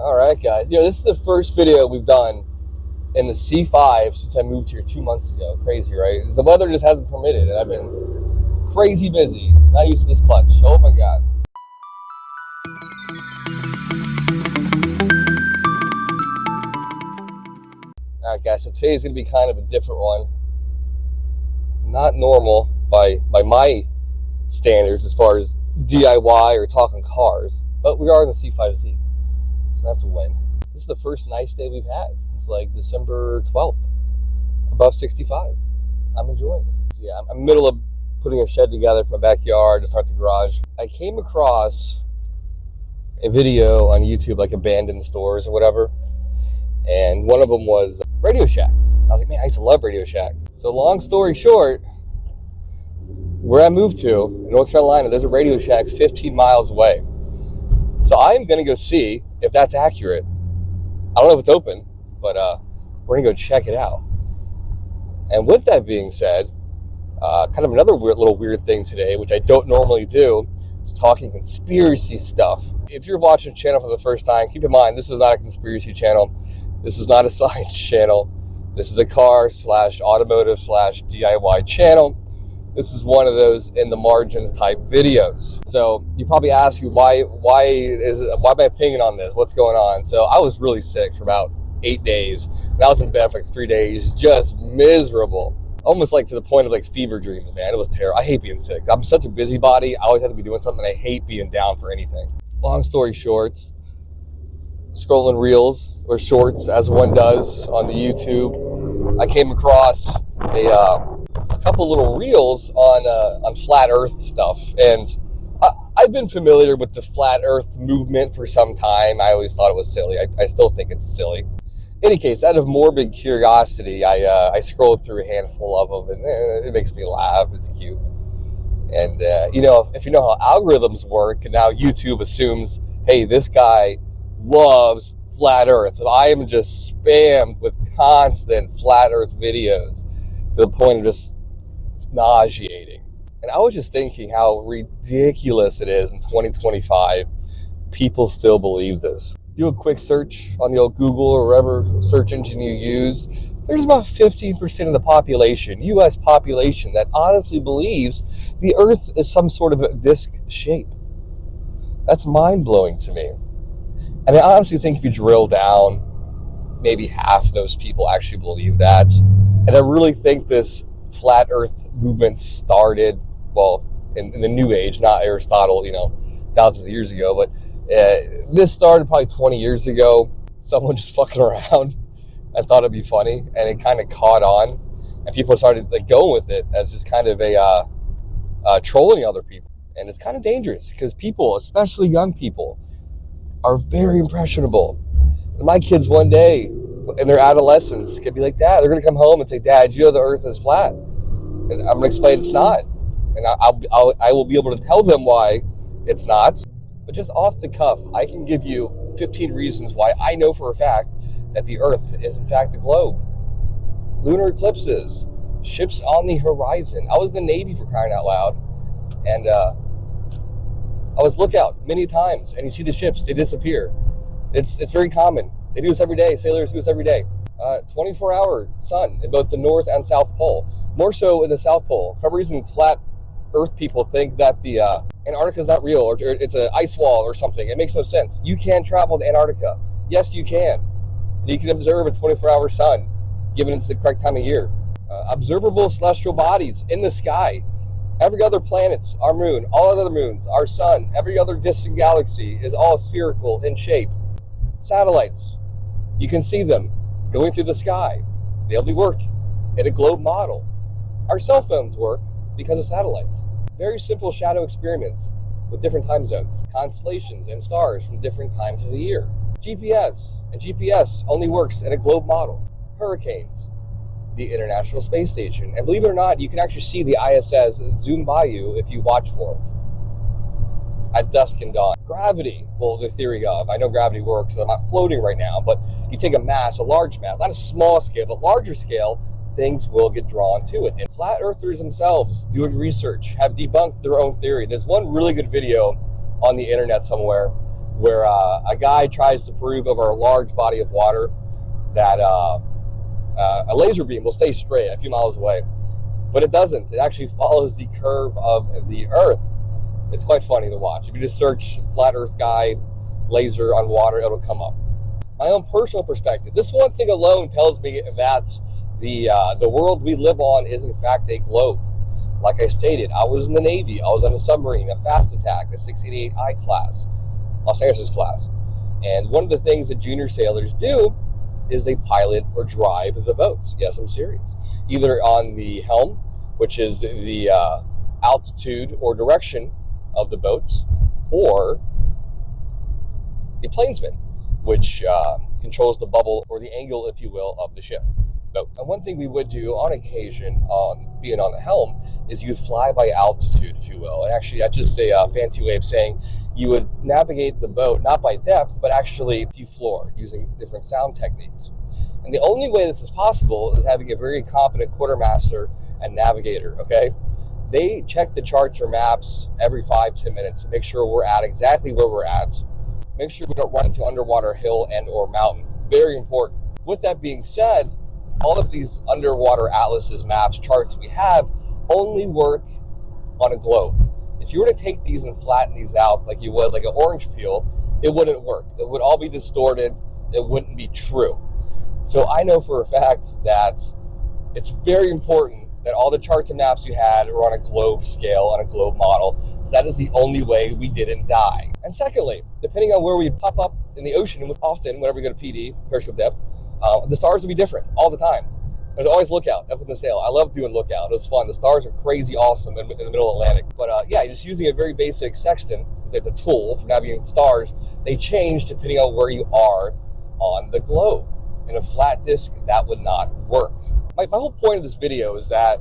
All right, guys. This is the first video we've done in the C5 since I moved here 2 months ago. Crazy, right? The weather just hasn't permitted, and I've been crazy busy. Not used to this clutch. Oh my god. All right, guys. So today is going to be kind of a different one. Not normal by my standards as far as DIY or talking cars, but we are in the C5Z. That's a win. This is the first nice day we've had since like December 12th, above 65. I'm enjoying it. So yeah, I'm in the middle of putting a shed together for my backyard to start the garage. I came across a video on YouTube, like abandoned stores or whatever, and one of them was Radio Shack. I was like, man, I used to love Radio Shack. So long story short, where I moved to, in North Carolina, there's a Radio Shack 15 miles away. So I'm going to go see if that's accurate. I don't know if it's open, but we're going to go check it out. And with that being said, kind of another little weird thing today, which I don't normally do, is talking conspiracy stuff. If you're watching the channel for the first time, keep in mind, this is not a conspiracy channel. This is not a science channel. This is a car/automotive/DIY channel. This is one of those in the margins type videos. So you probably ask you, why am I opinion on this? What's going on? So I was really sick for about 8 days. And I was in bed for like 3 days, just miserable. Almost like to the point of like fever dreams, man. It was terrible. I hate being sick. I'm such a busybody. I always have to be doing something. I hate being down for anything. Long story short, scrolling reels or shorts as one does on the YouTube, I came across a couple little reels on flat earth stuff, and I've been familiar with the flat earth movement for some time. I always thought it was silly. I still think it's silly. In any case, out of morbid curiosity, I scrolled through a handful of them, and it makes me laugh. It's cute. And if you know how algorithms work, and now YouTube assumes, hey, this guy loves flat earth, so I am just spammed with constant flat earth videos to the point of just it's nauseating. And I was just thinking how ridiculous it is in 2025. People still believe this. Do a quick search on the old Google or whatever search engine you use. There's about 15% of the population, U.S. population, that honestly believes the Earth is some sort of a disc shape. That's mind-blowing to me. And I honestly think if you drill down, maybe half those people actually believe that. And I really think this flat earth movement started, well, in the New Age, not Aristotle, thousands of years ago, but this started probably 20 years ago. Someone just fucking around and thought it'd be funny, and it kind of caught on, and people started like going with it as just kind of a trolling other people. And it's kind of dangerous because people, especially young people, are very impressionable. And my kids one day in their adolescence could be like, Dad, they're going to come home and say, Dad, you know the earth is flat? And I'm going to explain it's not. And I will be able to tell them why it's not. But just off the cuff, I can give you 15 reasons why I know for a fact that the earth is in fact a globe. Lunar eclipses, ships on the horizon. I was in the Navy, for crying out loud. And I was lookout many times, and you see the ships, they disappear. It's very common. They do this every day. Sailors do this every day. 24-hour sun in both the North and South Pole. More so in the South Pole. For some reason, flat Earth people think that the Antarctica is not real, or it's an ice wall or something. It makes no sense. You can travel to Antarctica. Yes, you can. And you can observe a 24-hour sun, given it's the correct time of year. Observable celestial bodies in the sky. Every other planet, our moon, all other moons, our sun, every other distant galaxy is all spherical in shape. Satellites, you can see them going through the sky. They only work in a globe model. Our cell phones work because of satellites. Very simple shadow experiments with different time zones. Constellations and stars from different times of the year. GPS only works in a globe model. Hurricanes, the International Space Station. And believe it or not, you can actually see the ISS zoom by you if you watch for it at dusk and dawn. Gravity, well, the theory of, I know gravity works, I'm not floating right now, but you take a mass, a large mass, not a small scale, but larger scale, things will get drawn to it. And flat earthers themselves, doing research, have debunked their own theory. There's one really good video on the internet somewhere where a guy tries to prove over a large body of water that a laser beam will stay straight a few miles away. But it doesn't. It actually follows the curve of the Earth. It's quite funny to watch. If you just search flat Earth guy laser on water, it'll come up. My own personal perspective, this one thing alone tells me that the world we live on is in fact a globe. Like I stated, I was in the Navy. I was on a submarine, a fast attack, a 688I class, Los Angeles class. And one of the things that junior sailors do is they pilot or drive the boats. Yes, I'm serious. Either on the helm, which is the altitude or direction of the boats, or the planesman, which controls the bubble or the angle, if you will, of the ship. And one thing we would do on occasion, on being on the helm, is you'd fly by altitude, if you will. And actually, that's just a fancy way of saying you would navigate the boat not by depth, but actually de-floor using different sound techniques. And the only way this is possible is having a very competent quartermaster and navigator, okay? They check the charts or maps every 5-10 minutes to make sure we're at exactly where we're at. Make sure we don't run into underwater hill and or mountain. Very important. With that being said, all of these underwater atlases, maps, charts we have only work on a globe. If you were to take these and flatten these out like you would like an orange peel, it wouldn't work. It would all be distorted. It wouldn't be true. So I know for a fact that it's very important that all the charts and maps you had are on a globe scale, on a globe model. That is the only way we didn't die. And secondly, depending on where we pop up in the ocean, often whenever we go to PD, periscope depth, the stars will be different all the time. There's always lookout up in the sail. I love doing lookout. It was fun. The stars are crazy awesome in the middle Atlantic. But yeah, just using a very basic sextant, it's a tool for navigating stars, they change depending on where you are on the globe. In a flat disk, that would not work. My whole point of this video is that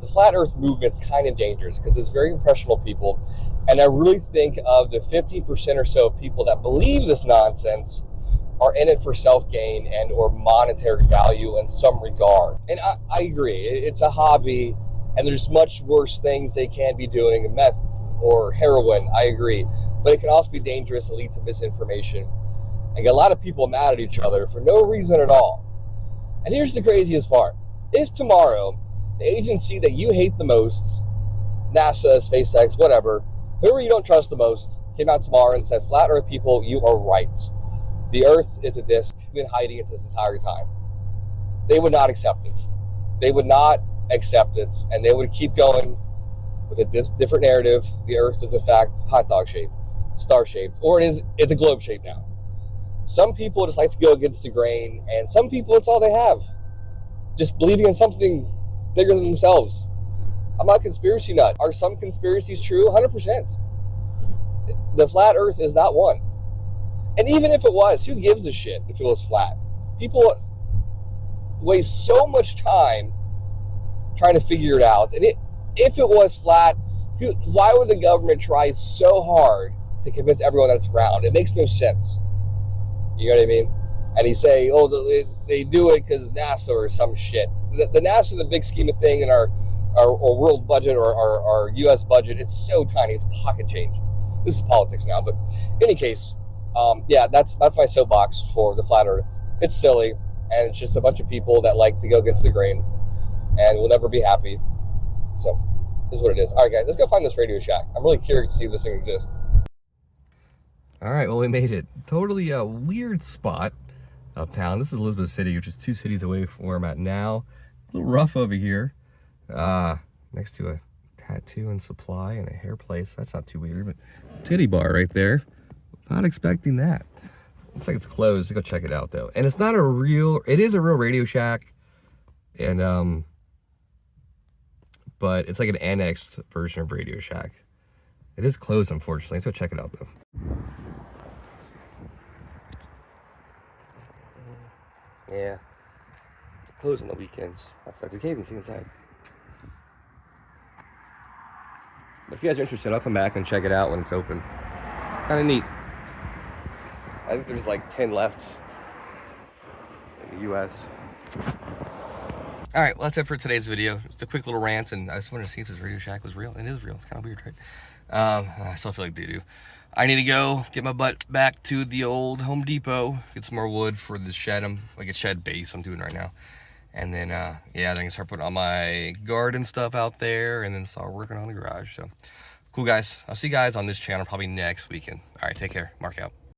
the flat earth movement's kind of dangerous because it's very impressionable people. And I really think of the 15% or so of people that believe this nonsense are in it for self-gain and or monetary value in some regard. And I agree, it's a hobby and there's much worse things they can be doing, meth or heroin, I agree. But it can also be dangerous and lead to misinformation and get a lot of people mad at each other for no reason at all. And here's the craziest part. If tomorrow, the agency that you hate the most, NASA, SpaceX, whatever, whoever you don't trust the most, came out tomorrow and said, flat earth people, you are right. The earth is a disk. We've been hiding it this entire time. They would not accept it. They would not accept it. And they would keep going with a different narrative. The earth is in fact hot dog shaped, star shaped, or it's a globe shape now. Some people just like to go against the grain, and some people, it's all they have. Just believing in something bigger than themselves. I'm not a conspiracy nut. Are some conspiracies true? 100%. The flat earth is not one. And even if it was, who gives a shit if it was flat? People waste so much time trying to figure it out. And if it was flat, why would the government try so hard to convince everyone that it's round? It makes no sense. You know what I mean? And he say, oh, they do it because NASA or some shit. The NASA, the big scheme of thing in our world budget or our U.S. budget, it's so tiny. It's pocket change. This is politics now. But in any case, yeah, that's my soapbox for the flat earth. It's silly, and it's just a bunch of people that like to go against the grain and will never be happy. So this is what it is. All right, guys, let's go find this Radio Shack. I'm really curious to see if this thing exists. All right, well, we made it. Totally a weird spot uptown. This is Elizabeth City, which is 2 cities away from where I'm at now. A little rough over here. Next to a tattoo and supply and a hair place. That's not too weird, but titty bar right there. Not expecting that. Looks like it's closed. Let's go check it out though. And it's not a real, it is a real Radio Shack. And but it's like an annexed version of Radio Shack. It is closed, unfortunately. Let's go check it out though. Yeah. Closed on the weekends. That sucks. I can't even see inside. But if you guys are interested, I'll come back and check it out when it's open. Kind of neat. I think there's like 10 left in the US. All right, well, that's it for today's video. Just a quick little rant, and I just wanted to see if this Radio Shack was real. It is real. It's kind of weird, right? I still feel like doo-doo. I need to go get my butt back to the old Home Depot, get some more wood for the shed, like a shed base I'm doing right now. And then, yeah, then I can start putting all my garden stuff out there and then start working on the garage. So, cool, guys. I'll see you guys on this channel probably next weekend. All right, take care. Mark out.